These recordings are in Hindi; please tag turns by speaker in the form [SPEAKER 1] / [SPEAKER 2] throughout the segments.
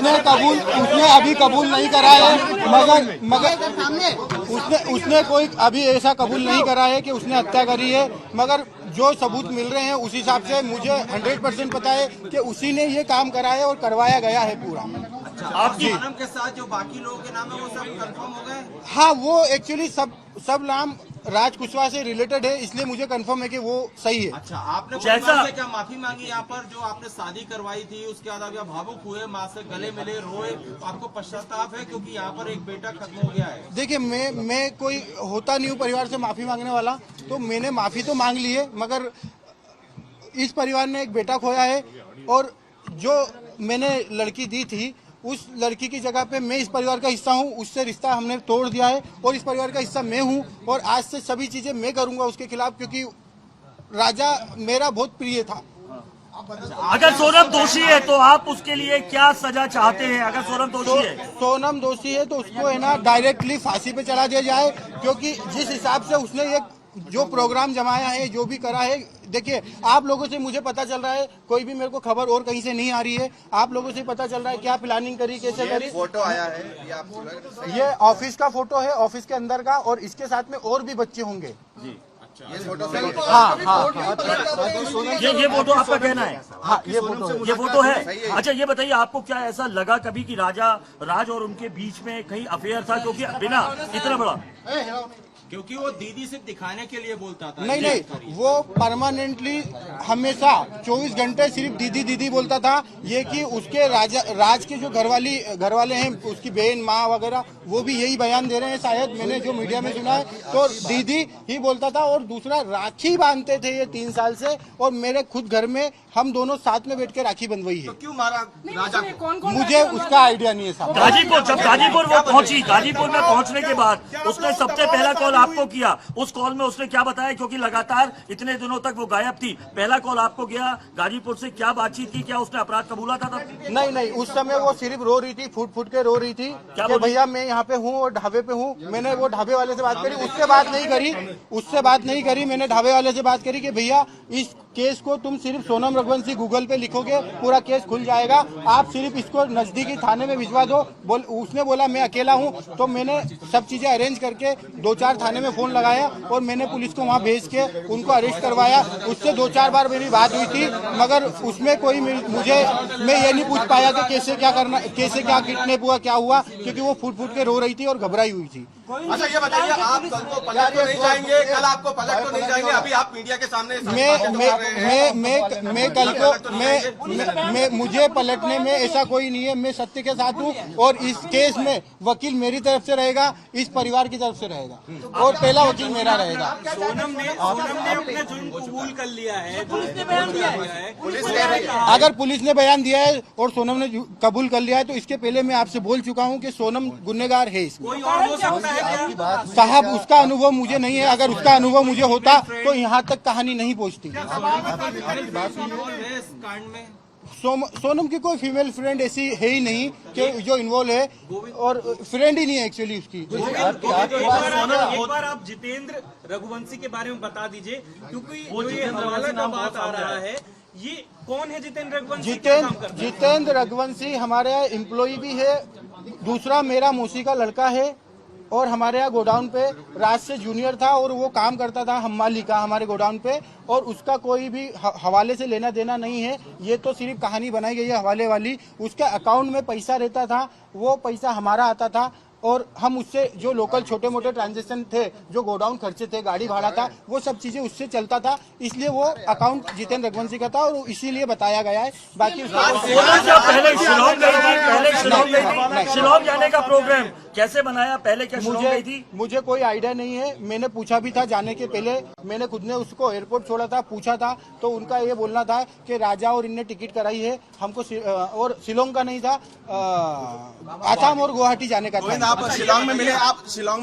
[SPEAKER 1] उसने अभी कबूल नहीं करा है, मगर उसने कोई अभी ऐसा कबूल नहीं करा है कि उसने हत्या करी है। मगर जो सबूत मिल रहे हैं उस हिसाब से मुझे 100% पता है कि उसी ने ये काम करा है और करवाया गया है पूरा।
[SPEAKER 2] अच्छा, आपके नाम के साथ जो बाकी लोगों के नाम है वो सब कंफर्म हो गए?
[SPEAKER 1] हाँ, वो एक्चुअली सब नाम राज कुशवाहा से रिलेटेड है, इसलिए मुझे कंफर्म है कि वो सही है।
[SPEAKER 2] अच्छा, आपने परिवार से क्या माफी मांगी यहाँ पर जो आपने शादी करवाई थी, उसके बाद आप भावुक हुए, माँ से गले मिले, रोए, तो आपको पश्चाताप है क्योंकि यहाँ पर एक बेटा खत्म हो गया है?
[SPEAKER 1] देखिए, मैं कोई होता नहीं हूँ परिवार से माफी मांगने वाला, तो मैंने माफी तो मांग ली है, मगर इस परिवार ने एक बेटा खोया है और जो मैंने लड़की दी थी उस लड़की की जगह पे मैं इस परिवार का हिस्सा हूँ, उससे रिश्ता हमने तोड़ दिया है और इस परिवार का हिस्सा मैं हूँ और आज से सभी चीजें मैं करूंगा उसके खिलाफ, क्योंकि राजा मेरा बहुत प्रिय था।
[SPEAKER 3] अगर सोनम दोषी है तो आप उसके लिए क्या सजा चाहते हैं? अगर सोनम दोषी है
[SPEAKER 1] तो उसको है ना डायरेक्टली फांसी पे चढ़ा दिया जाए, क्योंकि जिस हिसाब से उसने ये जो प्रोग्राम जमाया है, जो भी करा है, देखिए आप लोगों से मुझे पता चल रहा है, कोई भी मेरे को खबर और कहीं से नहीं आ रही है, आप लोगों से पता चल रहा है क्या प्लानिंग करी, कैसे करी।
[SPEAKER 2] फोटो आया है
[SPEAKER 1] ये ऑफिस का फोटो है, ऑफिस के अंदर का, और इसके साथ में और भी बच्चे होंगे जी।
[SPEAKER 2] ये फोटो
[SPEAKER 3] हाँ, ये फोटो आपका कहना है?
[SPEAKER 1] हाँ, ये
[SPEAKER 3] फोटो है। अच्छा, ये बताइए आपको क्या ऐसा लगा कभी कि राज और उनके बीच में कहीं अफेयर था? क्योंकि बिना इतना बड़ा,
[SPEAKER 2] क्योंकि वो दीदी सिर्फ दिखाने के लिए बोलता था।
[SPEAKER 1] नहीं, वो परमानेंटली हमेशा 24 घंटे सिर्फ दीदी दीदी बोलता था। ये कि उसके राज के जो घर वाले हैं, उसकी बहन, माँ वगैरह, वो भी यही बयान दे रहे हैं, शायद मैंने जो मीडिया में सुना है, तो दीदी ही बोलता था। और दूसरा, राखी बांधते थे ये 3 साल से, और मेरे खुद घर में हम दोनों साथ में बैठ के राखी बंधवाई है।
[SPEAKER 2] तो क्यों मारा राजा को?
[SPEAKER 1] मुझे उसका आइडिया नहीं है साहब।
[SPEAKER 3] जब गाजीपुर वो पहुंची, गाजीपुर में पहुंचने के बाद उसने सबसे पहला कॉल आपको किया। उस कॉल में उसने क्या बताया? क्योंकि लगातार इतने दिनों तक वो गायब थी। पहला कॉल आपको गया गाजीपुर से, क्या बातचीत की? क्या उसने अपराध कबूला था तब?
[SPEAKER 1] नहीं, उस समय वो सिर्फ रो रही थी, फूट के रो रही थी कि भैया मैं यहाँ पे हूँ और ढाबे पे हूँ। मैंने वो ढाबे वाले से बात करी, उससे बात नहीं करी। मैंने ढाबे वाले से बात करी कि भैया इस केस को तुम सिर्फ सोनम रघुवंशी गूगल पे लिखोगे, पूरा केस खुल जाएगा, आप सिर्फ इसको नजदीकी थाने में भिजवा दो। उसने बोला मैं अकेला हूँ, तो मैंने सब चीजें अरेंज करके 2-4 थाने में फोन लगाया और मैंने पुलिस को वहाँ भेज के उनको अरेस्ट करवाया। उससे 2-4 बार मेरी बात हुई थी, मगर उसमें कोई मैं ये नहीं पूछ पाया कि कैसे क्या किडनैप हुआ, क्या हुआ, क्योंकि वो फूट के रो रही थी और घबराई हुई थी।
[SPEAKER 2] अच्छा, ये बताइए, आप कल को पलट तो नहीं जाएंगे? कल आपको पलट तो नहीं जाएंगे? अभी आप मीडिया के सामने
[SPEAKER 1] मैं कल को मुझे पलटने में ऐसा कोई नहीं है। मैं सत्य के साथ हूँ और इस केस में वकील मेरी तरफ से रहेगा, इस परिवार की तरफ से रहेगा और पहला वकील मेरा रहेगा।
[SPEAKER 2] सोनम ने अपना जुर्म कबूल कर लिया है, पुलिस ने बयान दिया है।
[SPEAKER 1] अगर पुलिस ने बयान दिया है और सोनम ने कबूल कर लिया है, तो इसके पहले मैं आपसे बोल चुका हूँ कि सोनम गुनहगार है इसमें।
[SPEAKER 2] कोई और हो सकता है क्या?
[SPEAKER 1] साहब, उसका अनुभव मुझे नहीं है। अगर उसका अनुभव मुझे होता तो यहाँ तक कहानी नहीं पहुँचती। सोनम की कोई फीमेल फ्रेंड ऐसी है ही नहीं कि जो इन्वॉल्व है, और फ्रेंड ही नहीं है एक्चुअली उसकी।
[SPEAKER 4] एक बार आप जितेंद्र रघुवंशी के बारे में बता दीजिए, क्योंकि जो ये हवाला का बात आ रहा है, ये कौन है जितेंद्र रघुवंशी?
[SPEAKER 1] जितेंद्र रघुवंशी हमारे यहाँ एम्प्लॉय भी है, दूसरा मेरा मौसी का लड़का है, और हमारे यहाँ गोडाउन पे राज से जूनियर था और वो काम करता था हम्माली का हमारे गोडाउन पे, और उसका कोई भी हवाले से लेना देना नहीं है। ये तो सिर्फ कहानी बनाई गई है हवाले वाली। उसके अकाउंट में पैसा रहता था, वो पैसा हमारा आता था, और हम उससे जो लोकल छोटे मोटे ट्रांजेक्शन थे, जो गोडाउन खर्चे थे, गाड़ी भाड़ा था, वो सब चीजें उससे चलता था। इसलिए वो अकाउंट जितेंद्र रघुवंशी का था और इसीलिए बताया गया है। बाकी
[SPEAKER 3] पहले शिलोंग जाने का प्रोग्राम कैसे बनाया? पहले क्या शिलोंग गई थी?
[SPEAKER 1] मुझे कोई आइडिया नहीं है। मैंने पूछा भी था जाने के पहले, मैंने खुद ने उसको एयरपोर्ट छोड़ा था, पूछा था, तो उनका ये बोलना था कि राजा और इनने टिकट कराई है हमको, और शिलोंग का नहीं था, आसाम और गुवाहाटी जाने का था।
[SPEAKER 2] आप शिलोंग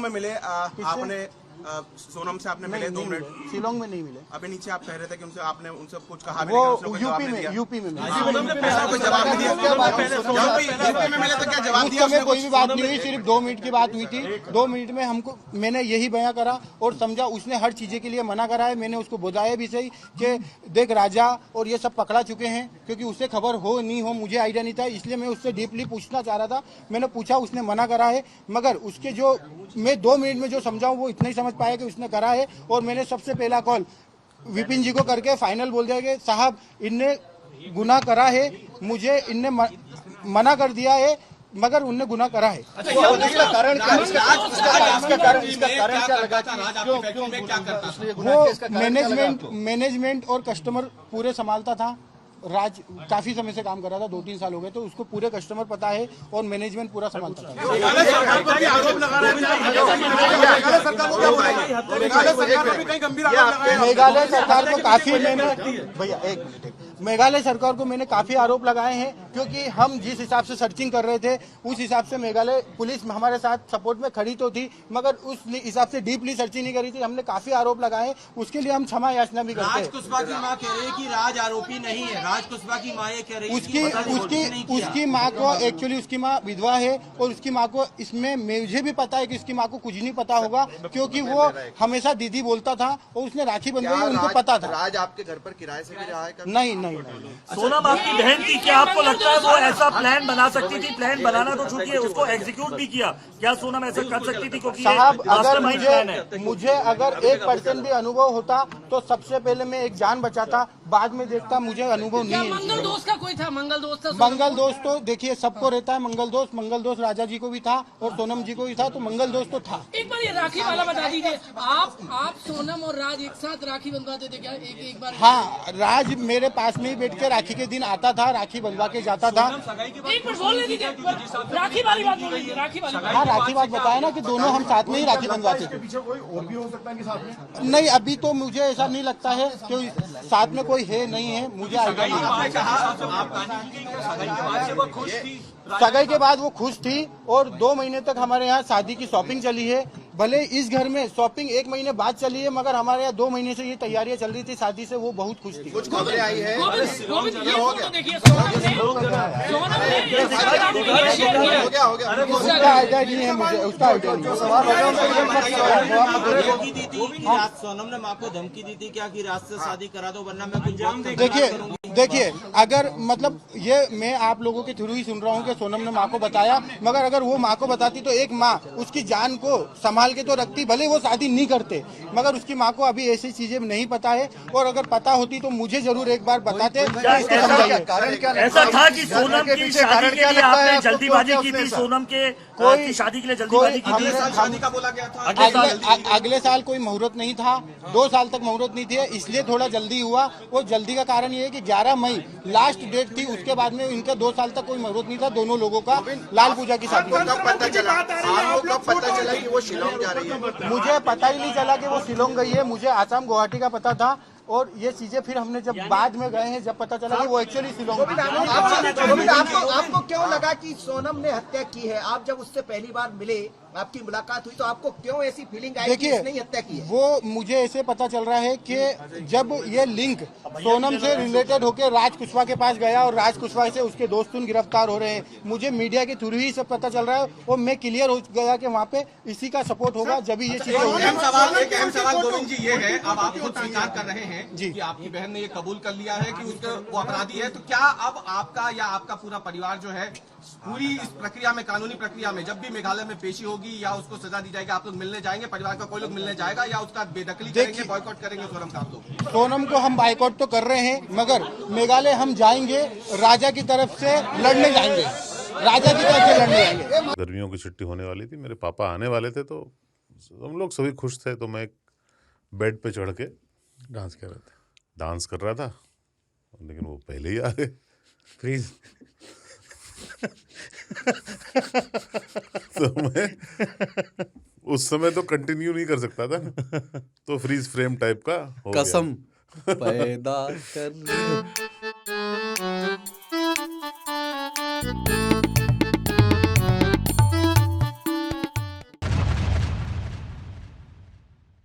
[SPEAKER 2] में मिले, आपने
[SPEAKER 5] सोनम से आपने मिले 2 मिनट?
[SPEAKER 1] शिलोंग में नहीं मिले।
[SPEAKER 5] अभी नीचे आप कह रहे थे कि उनसे आपने उनसे कुछ कहा भी
[SPEAKER 1] वो
[SPEAKER 5] नहीं, उसने कोई जवाब नहीं दिया।
[SPEAKER 1] यूपी में मिले।
[SPEAKER 5] ऐसा कोई जवाब नहीं दिया? यूपी में मिले तो क्या जवाब दिया?
[SPEAKER 1] उस समय कोई भी बात नहीं हुई, सिर्फ 2 मिनट की बात हुई थी। 2 मिनट में हमको मैंने यही बयां करा और समझा, उसने हर चीजें के लिए मना करा है। मैंने उसको बताया भी सही कि देख राजा और ये सब पकड़ा चुके हैं, क्योंकि उसे खबर हो नहीं हो मुझे आइडिया नहीं था, इसलिए मैं उससे डीपली पूछना चाह रहा था। मैंने पूछा, उसने मना करा है, मगर उसके जो मैं 2 मिनट में जो समझाऊं वो इतना ही समझ पाया कि उसने करा है। और मैंने सबसे पहला कॉल विपिन जी को करके फाइनल बोल दिया कि साहब इनने गुनाह करा है, मुझे इनने मना कर दिया है, मगर उनने गुनाह करा है।
[SPEAKER 5] इसका कारण क्या लगा?
[SPEAKER 1] वो मैनेजमेंट और कस्टमर पूरे संभालता था। राज काफी समय से काम कर रहा था, 2-3 साल हो गए, तो उसको पूरे कस्टमर पता है और मैनेजमेंट पूरा संभालता था। मेघालय सरकार को काफी मेघालय सरकार को मैंने काफी आरोप लगाए हैं, क्योंकि हम जिस हिसाब से सर्चिंग कर रहे थे उस हिसाब से मेघालय पुलिस हमारे साथ सपोर्ट में खड़ी तो थी, मगर उस हिसाब से डीपली सर्चिंग नहीं करी थी। हमने काफी आरोप लगाए, उसके लिए हम क्षमा याचना भी करते हैं।
[SPEAKER 2] राज कुशवाहा की मां कह रही है कि राज आरोपी नहीं है। राज कुशवाहा की मां ये कह रही है
[SPEAKER 1] उसकी माँ को एक्चुअली उसकी माँ विधवा है, और उसकी माँ को इसमें मुझे भी पता है कि उसकी माँ को कुछ नहीं पता होगा, क्योंकि वो हमेशा दीदी बोलता था और उसने राखी बंधवाई, उनको पता था।
[SPEAKER 5] राज आपके घर पर किराए से भी रहा है?
[SPEAKER 1] नहीं।
[SPEAKER 3] सोनम आपकी बहन थी, क्या आपको लगता है वो ऐसा प्लान बना सकती थी? प्लान बनाना तो छूटिए, उसको एग्जीक्यूट भी किया। क्या सोनम ऐसा कर सकती थी? क्योंकि
[SPEAKER 1] साहब अगर
[SPEAKER 3] मास्टरमाइंड प्लान है।
[SPEAKER 1] मुझे अगर 1% भी अनुभव होता तो सबसे पहले मैं एक जान बचाता, बाद में देखता। मुझे अनुभव नहीं है।
[SPEAKER 6] मंगल दोस्त का कोई था? मंगल दोस्त
[SPEAKER 1] तो देखिए सबको रहता है मंगल दोस्त राजा जी को भी था और सोनम जी को भी था, तो मंगल दोस्त तो था।
[SPEAKER 6] एक बार ये राखी वाला बता दीजिए, आप सोनम और राज एक साथ राखी बंधवाते थे क्या? एक बार?
[SPEAKER 1] हाँ, राज मेरे पास में ही बैठ के राखी के दिन आता था, राखी बंधवा के जाता था।
[SPEAKER 6] एक बार बोलने दीजिए, राखी वाली बात बोल लीजिए। राखी वाली
[SPEAKER 1] हाँ, राखी बात बताया ना कि दोनों हम साथ में ही राखी बंधवाते थे।
[SPEAKER 7] पीछे कोई और भी हो सकता है कि साथ में?
[SPEAKER 1] नहीं, अभी तो मुझे ऐसा नहीं लगता है कि साथ में कोई है नहीं है, मुझे आइडिया नहीं है। सगाई के बाद वो खुश थी और 2 महीने तक हमारे यहाँ शादी की शॉपिंग चली है। भले इस घर में शॉपिंग 1 महीने बाद चली है, मगर हमारे यहाँ 2 महीने से ये तैयारियां चल रही थी शादी से, वो बहुत खुश थी।
[SPEAKER 5] कुछ खबरें आई है?
[SPEAKER 6] गोविंद ये फोटो देखिए, सोनम ने
[SPEAKER 5] हो गया।
[SPEAKER 1] उसका आइडिया नहीं है मुझे, उसका आइडिया नहीं है।
[SPEAKER 2] सोनम ने माँ को धमकी दी थी क्या कि राज से शादी करा दो, वरना मैं कुछ
[SPEAKER 1] देखिए अगर मतलब ये मैं आप लोगों के थ्रू ही सुन रहा हूँ कि सोनम ने माँ को बताया, मगर अगर वो माँ को बताती तो एक माँ उसकी जान को संभाल के तो रखती, भले वो शादी नहीं करते, मगर उसकी माँ को अभी ऐसी चीजें नहीं पता है, और अगर पता होती तो मुझे जरूर एक बार बताते।
[SPEAKER 3] ऐसा था कि सोनम की शादी के लिए आपने जल्दीबाजी की थी? सोनम के कोई शादी के लिए जल्दीबाजी की थी?
[SPEAKER 5] शादी का बोला गया था।
[SPEAKER 1] अगले साल कोई मुहूर्त नहीं था, 2 साल तक मुहूर्त नहीं थे, इसलिए थोड़ा जल्दी हुआ। वो जल्दी का कारण ये है कि 11 मई लास्ट डेट थी, उसके बाद में इनका 2 साल तक कोई मुहूर्त नहीं था दोनों लोगों का। लाल पूजा की शादी।
[SPEAKER 5] कब पता चला? आपको कब पता चला कि वो शिलोंग जा रही है?
[SPEAKER 1] मुझे पता ही नहीं चला कि वो शिलोंग गई है, मुझे आसाम गुवाहाटी का पता था, और ये चीजें फिर हमने जब बाद में गए हैं जब पता चला कि वो एक्चुअली शिलोंग।
[SPEAKER 8] आपको क्यों लगा कि सोनम ने हत्या की है? आप जब उससे पहली बार मिले, आपकी मुलाकात हुई, तो आपको क्यों ऐसी फीलिंग आई कि इसने हत्या की है?
[SPEAKER 1] वो मुझे ऐसे पता चल रहा है कि जब ये लिंक सोनम से रिलेटेड होकर राज कुशवाहा के पास गया और राज कुशवाहा से उसके दोस्त गिरफ्तार हो रहे हैं, मुझे मीडिया के थ्रू ही सब पता चल रहा है, और मैं क्लियर हो गया कि वहाँ पे इसी का सपोर्ट होगा जब ये चीजें होंगी।
[SPEAKER 5] एक अहम सवाल गोविंद जी ये है, अब आप खुद स्वीकार कर रहे हैं
[SPEAKER 1] जी
[SPEAKER 5] कि आपकी बहन ने ये कबूल कर लिया है कि उसका वो अपराधी है, तो क्या अब आपका या आपका पूरा परिवार जो है पूरी इस प्रक्रिया में, कानूनी प्रक्रिया में, जब भी मेघालय में पेशी होगी या उसको सजा दी जाएगी, आप लोग मिलने जाएंगे? परिवार का कोई लोग मिलने जाएगा या उसका बेदखली करेंगे, बॉयकॉट करेंगे सोनम का? आप लोग
[SPEAKER 1] सोनम को हम बाइकआउट तो कर रहे हैं, मगर मेघालय हम जाएंगे, राजा की तरफ से लड़ने जाएंगे, राजा की तरफ से लड़ने जाएंगे।
[SPEAKER 9] गर्मियों की छुट्टी होने वाली थी, मेरे पापा आने वाले थे, तो हम लोग सभी खुश थे। तो मैं बेड पे चढ़ के डांस कर रहा था, लेकिन वो पहले ही आ गए। फ्रीज तो मैं उस समय तो कंटिन्यू नहीं कर सकता था, तो फ्रीज फ्रेम टाइप का हो गया।
[SPEAKER 10] कसम पैदा कर